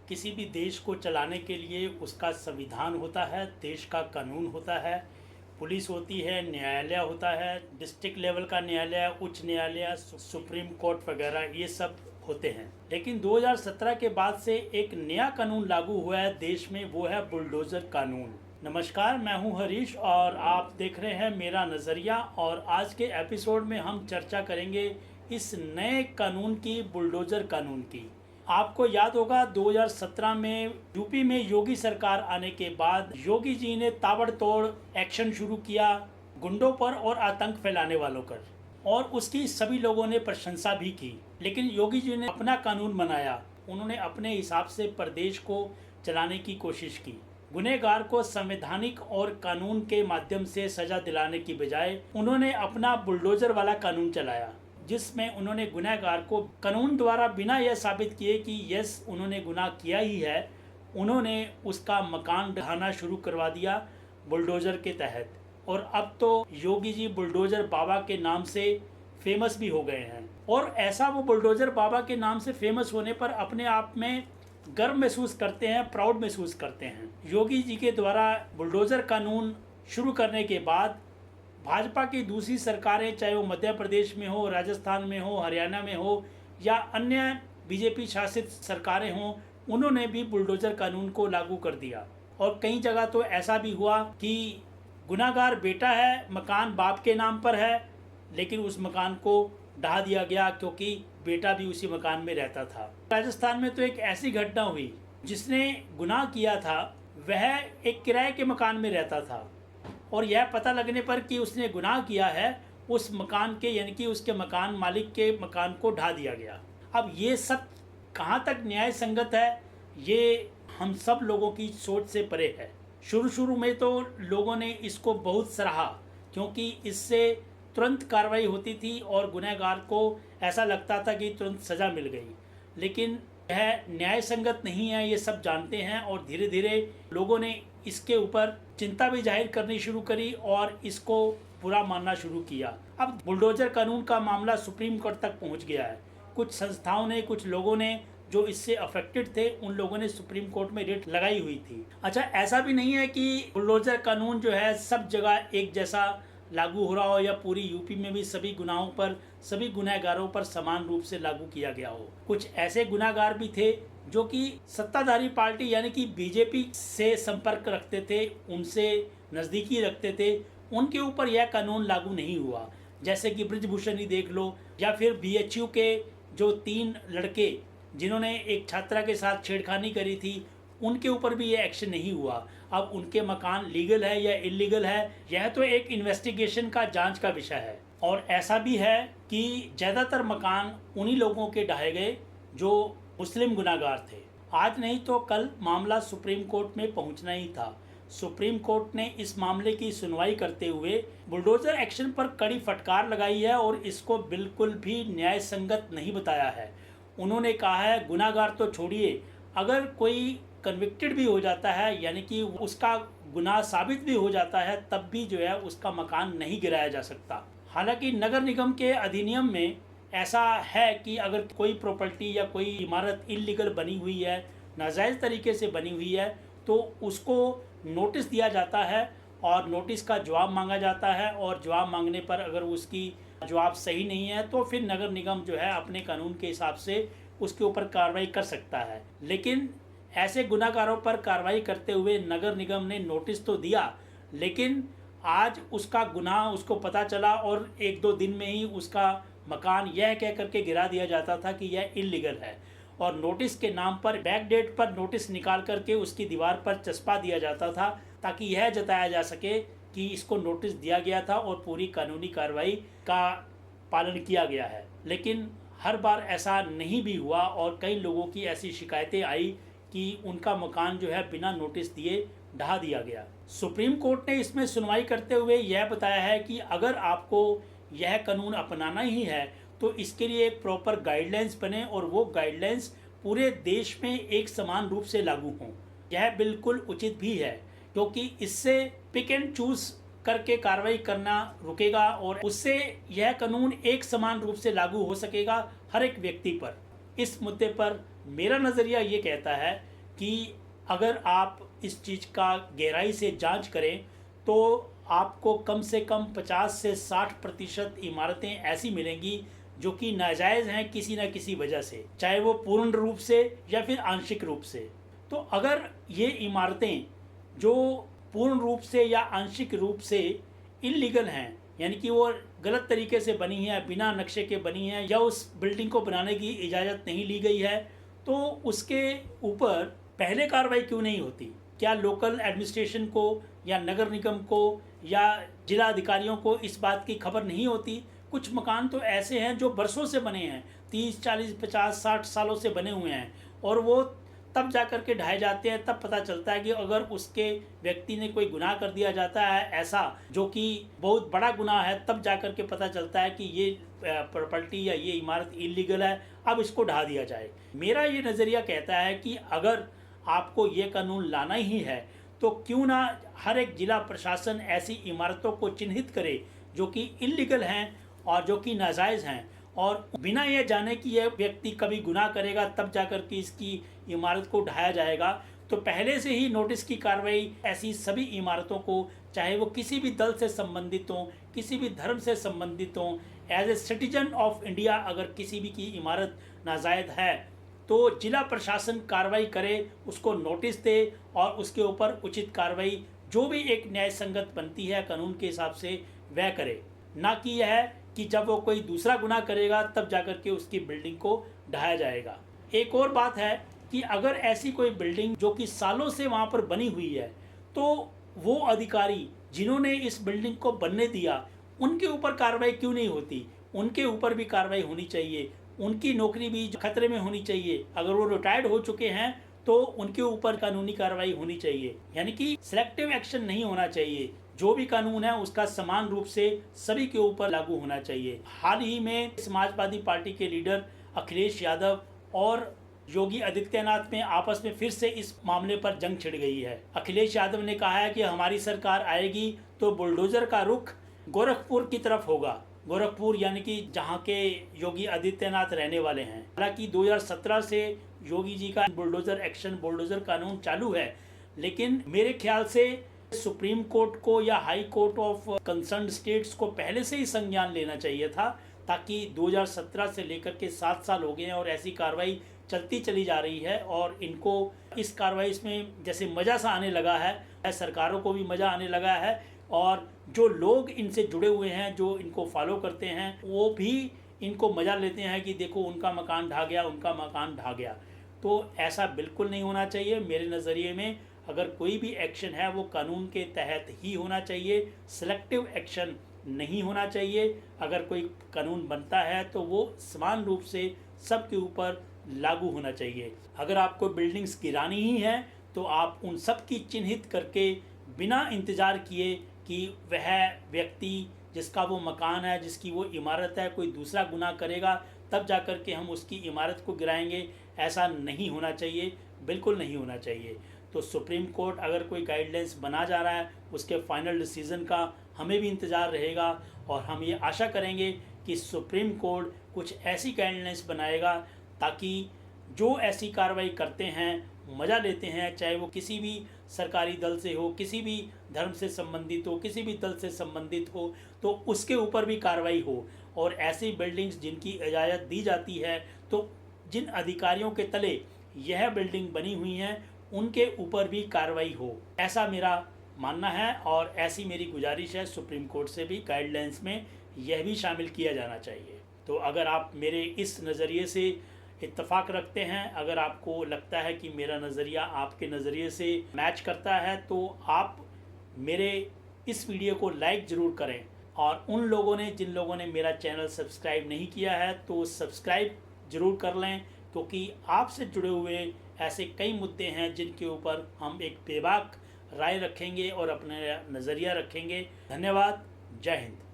किसी भी देश को चलाने के लिए उसका संविधान होता है, देश का कानून होता है, पुलिस होती है, न्यायालय होता है, डिस्ट्रिक्ट लेवल का न्यायालय, उच्च न्यायालय, सुप्रीम कोर्ट वगैरह ये सब होते हैं। लेकिन 2017 के बाद से एक नया कानून लागू हुआ है देश में, वो है बुलडोज़र कानून। नमस्कार, मैं हूं हरीश और आप देख रहे हैं मेरा नज़रिया। और आज के एपिसोड में हम चर्चा करेंगे इस नए कानून की, बुलडोज़र कानून की। आपको याद होगा 2017 में यूपी में योगी सरकार आने के बाद योगी जी ने ताबड़तोड़ एक्शन शुरू किया गुंडों पर और आतंक फैलाने वालों पर, और उसकी सभी लोगों ने प्रशंसा भी की। लेकिन योगी जी ने अपना कानून बनाया, उन्होंने अपने हिसाब से प्रदेश को चलाने की कोशिश की। गुनहगार को संवैधानिक और कानून के माध्यम से सजा दिलाने की बजाय उन्होंने अपना बुलडोजर वाला कानून चलाया, जिसमें उन्होंने गुनहगार को कानून द्वारा बिना यह साबित किए कि यस उन्होंने गुनाह किया ही है, उन्होंने उसका मकान ढहाना शुरू करवा दिया बुलडोज़र के तहत। और अब तो योगी जी बुलडोज़र बाबा के नाम से फेमस भी हो गए हैं। और ऐसा वो बुलडोज़र बाबा के नाम से फेमस होने पर अपने आप में गर्व महसूस करते हैं, प्राउड महसूस करते हैं। योगी जी के द्वारा बुलडोज़र कानून शुरू करने के बाद भाजपा की दूसरी सरकारें, चाहे वो मध्य प्रदेश में हो, राजस्थान में हो, हरियाणा में हो या अन्य बीजेपी शासित सरकारें हों, उन्होंने भी बुलडोज़र कानून को लागू कर दिया। और कई जगह तो ऐसा भी हुआ कि गुनाहगार बेटा है, मकान बाप के नाम पर है, लेकिन उस मकान को ढहा दिया गया क्योंकि बेटा भी उसी मकान में रहता था। राजस्थान में तो एक ऐसी घटना हुई, जिसने गुनाह किया था वह एक किराए के मकान में रहता था, और यह पता लगने पर कि उसने गुनाह किया है, उस मकान के यानी कि उसके मकान मालिक के मकान को ढा दिया गया। अब ये सब कहाँ तक न्याय संगत है, ये हम सब लोगों की सोच से परे है। शुरू में तो लोगों ने इसको बहुत सराहा, क्योंकि इससे तुरंत कार्रवाई होती थी और गुनहगार को ऐसा लगता था कि तुरंत सज़ा मिल गई। लेकिन यह न्याय संगत नहीं है, ये सब जानते हैं, और धीरे धीरे लोगों ने इसके ऊपर चिंता भी जाहिर करनी शुरू करी और इसको बुरा मानना शुरू किया। अब बुलडोज़र कानून का मामला सुप्रीम कोर्ट तक पहुंच गया है। कुछ संस्थाओं ने, कुछ लोगों ने जो इससे अफेक्टेड थे, उन लोगों ने सुप्रीम कोर्ट में रिट लगाई हुई थी। अच्छा, ऐसा भी नहीं है कि बुलडोज़र कानून जो है सब जगह एक जैसा लागू हो रहा हो, या पूरी यूपी में भी सभी गुनाहों पर, सभी गुनहगारों पर समान रूप से लागू किया गया हो। कुछ ऐसे गुनहगार भी थे जो कि सत्ताधारी पार्टी यानी कि बीजेपी से संपर्क रखते थे, उनसे नज़दीकी रखते थे, उनके ऊपर यह कानून लागू नहीं हुआ। जैसे कि बृजभूषण ही देख लो, या फिर बीएचयू के जो 3 लड़के जिन्होंने एक छात्रा के साथ छेड़खानी करी थी, उनके ऊपर भी ये एक्शन नहीं हुआ। अब उनके मकान लीगल है या इलीगल है, यह तो एक इन्वेस्टिगेशन का, जांच का विषय है। और ऐसा भी है कि ज़्यादातर मकान उन्हीं लोगों के ढहाए गए जो मुस्लिम गुनाहगार थे। आज नहीं तो कल मामला सुप्रीम कोर्ट में पहुंचना ही था। सुप्रीम कोर्ट ने इस मामले की सुनवाई करते हुए बुलडोज़र एक्शन पर कड़ी फटकार लगाई है और इसको बिल्कुल भी न्याय संगत नहीं बताया है। उन्होंने कहा है, गुनाहगार तो छोड़िए, अगर कोई कन्विक्टेड भी हो जाता है, यानी कि उसका गुनाह साबित भी हो जाता है, तब भी जो है उसका मकान नहीं गिराया जा सकता। हालांकि नगर निगम के अधिनियम में ऐसा है कि अगर कोई प्रॉपर्टी या कोई इमारत इलीगल बनी हुई है, नाजायज़ तरीके से बनी हुई है, तो उसको नोटिस दिया जाता है और नोटिस का जवाब मांगा जाता है, और जवाब मांगने पर अगर उसकी जवाब सही नहीं है तो फिर नगर निगम जो है अपने कानून के हिसाब से उसके ऊपर कार्रवाई कर सकता है। लेकिन ऐसे गुनाहगारों पर कार्रवाई करते हुए नगर निगम ने नोटिस तो दिया, लेकिन आज उसका गुनाह उसको पता चला और 1-2 दिन में ही उसका मकान यह कह करके गिरा दिया जाता था कि यह इलीगल है, और नोटिस के नाम पर बैक डेट पर नोटिस निकाल करके उसकी दीवार पर चस्पा दिया जाता था, ताकि यह जताया जा सके कि इसको नोटिस दिया गया था और पूरी कानूनी कार्रवाई का पालन किया गया है। लेकिन हर बार ऐसा नहीं भी हुआ और कई लोगों की ऐसी शिकायतें आई कि उनका मकान जो है बिना नोटिस दिए ढहा दिया गया। सुप्रीम कोर्ट ने इसमें सुनवाई करते हुए यह बताया है कि अगर आपको यह कानून अपनाना ही है तो इसके लिए एक प्रॉपर गाइडलाइंस बने, और वो गाइडलाइंस पूरे देश में एक समान रूप से लागू हों। यह बिल्कुल उचित भी है, क्योंकि इससे पिक एंड चूज करके कार्रवाई करना रुकेगा और उससे यह कानून एक समान रूप से लागू हो सकेगा हर एक व्यक्ति पर। इस मुद्दे पर मेरा नज़रिया ये कहता है कि अगर आप इस चीज़ का गहराई से जांच करें तो आपको कम से कम 50 से 60% इमारतें ऐसी मिलेंगी जो कि नाजायज़ हैं किसी न किसी वजह से, चाहे वो पूर्ण रूप से या फिर आंशिक रूप से। तो अगर ये इमारतें जो पूर्ण रूप से या आंशिक रूप से इल्लीगल हैं, यानी कि वो गलत तरीके से बनी है, बिना नक्शे के बनी है, या उस बिल्डिंग को बनाने की इजाज़त नहीं ली गई है, तो उसके ऊपर पहले कार्रवाई क्यों नहीं होती? क्या लोकल एडमिनिस्ट्रेशन को या नगर निगम को या जिला अधिकारियों को इस बात की खबर नहीं होती? कुछ मकान तो ऐसे हैं जो बरसों से बने हैं, 30, 40, 50, 60 सालों से बने हुए हैं, और वो तब जा कर के ढाए जाते हैं। तब पता चलता है कि अगर उसके व्यक्ति ने कोई गुनाह कर दिया जाता है ऐसा जो कि बहुत बड़ा गुनाह है, तब जा कर के पता चलता है कि ये प्रॉपर्टी या ये इमारत इलीगल है, अब इसको ढा दिया जाए। मेरा ये नज़रिया कहता है कि अगर आपको ये कानून लाना ही है तो क्यों ना हर एक जिला प्रशासन ऐसी इमारतों को चिन्हित करे जो कि इल्लीगल हैं और जो कि नाजायज़ हैं, और बिना ये जाने कि यह व्यक्ति कभी गुनाह करेगा तब जाकर के इसकी इमारत को ढाया जाएगा, तो पहले से ही नोटिस की कार्रवाई ऐसी सभी इमारतों को, चाहे वो किसी भी दल से संबंधित हों, किसी भी धर्म से संबंधित हों, as a citizen of India अगर किसी भी की इमारत नाजायज़ है तो जिला प्रशासन कार्रवाई करे, उसको नोटिस दे और उसके ऊपर उचित कार्रवाई जो भी एक न्याय संगत बनती है कानून के हिसाब से वह करे, ना कि यह कि जब वो कोई दूसरा गुनाह करेगा तब जाकर के उसकी बिल्डिंग को ढाया जाएगा। एक और बात है कि अगर ऐसी कोई बिल्डिंग जो कि सालों से वहाँ पर बनी हुई है, तो वो अधिकारी जिन्होंने इस बिल्डिंग को बनने दिया उनके ऊपर कार्रवाई क्यों नहीं होती? उनके ऊपर भी कार्रवाई होनी चाहिए, उनकी नौकरी भी खतरे में होनी चाहिए। अगर वो रिटायर्ड हो चुके हैं तो उनके ऊपर कानूनी कार्रवाई होनी चाहिए, यानी कि सिलेक्टिव एक्शन नहीं होना चाहिए। जो भी कानून है उसका समान रूप से सभी के ऊपर लागू होना चाहिए। हाल ही में समाजवादी पार्टी के लीडर अखिलेश यादव और योगी आदित्यनाथ में आपस में फिर से इस मामले पर जंग छिड़ गई है। अखिलेश यादव ने कहा है कि हमारी सरकार आएगी तो बुलडोजर का रुख गोरखपुर की तरफ होगा। गोरखपुर यानी कि जहां के योगी आदित्यनाथ रहने वाले हैं। हालांकि 2017 से योगी जी का बुलडोजर एक्शन, बुलडोजर कानून चालू है, लेकिन मेरे ख्याल से सुप्रीम कोर्ट को या high court of concern states को पहले से ही संज्ञान लेना चाहिए था, ताकि 2017 से लेकर के 7 साल हो गए हैं और ऐसी कार्रवाई चलती चली जा रही है, और इनको इस कार्रवाई में जैसे मज़ा सा आने लगा है, सरकारों को भी मज़ा आने लगा है, और जो लोग इनसे जुड़े हुए हैं, जो इनको फॉलो करते हैं, वो भी इनको मज़ा लेते हैं कि देखो उनका मकान ढा गया, उनका मकान ढा गया। तो ऐसा बिल्कुल नहीं होना चाहिए। मेरे नज़रिए में अगर कोई भी एक्शन है वो कानून के तहत ही होना चाहिए, सिलेक्टिव एक्शन नहीं होना चाहिए। अगर कोई कानून बनता है तो वो समान रूप से सबके ऊपर लागू होना चाहिए। अगर आपको बिल्डिंग्स गिरानी ही है तो आप उन सब की चिन्हित करके बिना इंतज़ार किए कि वह व्यक्ति जिसका वो मकान है, जिसकी वो इमारत है, कोई दूसरा गुनाह करेगा तब जाकर के हम उसकी इमारत को गिराएंगे, ऐसा नहीं होना चाहिए, बिल्कुल नहीं होना चाहिए। तो सुप्रीम कोर्ट अगर कोई गाइडलाइंस बना जा रहा है उसके फाइनल डिसीज़न का हमें भी इंतज़ार रहेगा, और हम ये आशा करेंगे कि सुप्रीम कोर्ट कुछ ऐसी गाइडलाइंस बनाएगा ताकि जो ऐसी कार्रवाई करते हैं, मज़ा लेते हैं, चाहे वो किसी भी सरकारी दल से हो, किसी भी धर्म से संबंधित हो, किसी भी दल से संबंधित हो, तो उसके ऊपर भी कार्रवाई हो। और ऐसी बिल्डिंग्स जिनकी इजाज़त दी जाती है, तो जिन अधिकारियों के तले यह बिल्डिंग बनी हुई हैं उनके ऊपर भी कार्रवाई हो, ऐसा मेरा मानना है। और ऐसी मेरी गुजारिश है सुप्रीम कोर्ट से भी गाइडलाइंस में यह भी शामिल किया जाना चाहिए। तो अगर आप मेरे इस नज़रिए से इत्तेफाक रखते हैं, अगर आपको लगता है कि मेरा नज़रिया आपके नज़रिए से मैच करता है, तो आप मेरे इस वीडियो को लाइक ज़रूर करें, और उन लोगों ने जिन लोगों ने मेरा चैनल सब्सक्राइब नहीं किया है तो सब्सक्राइब ज़रूर कर लें, क्योंकि आपसे जुड़े हुए ऐसे कई मुद्दे हैं जिनके ऊपर हम एक बेबाक राय रखेंगे और अपना नज़रिया रखेंगे। धन्यवाद। जय हिंद।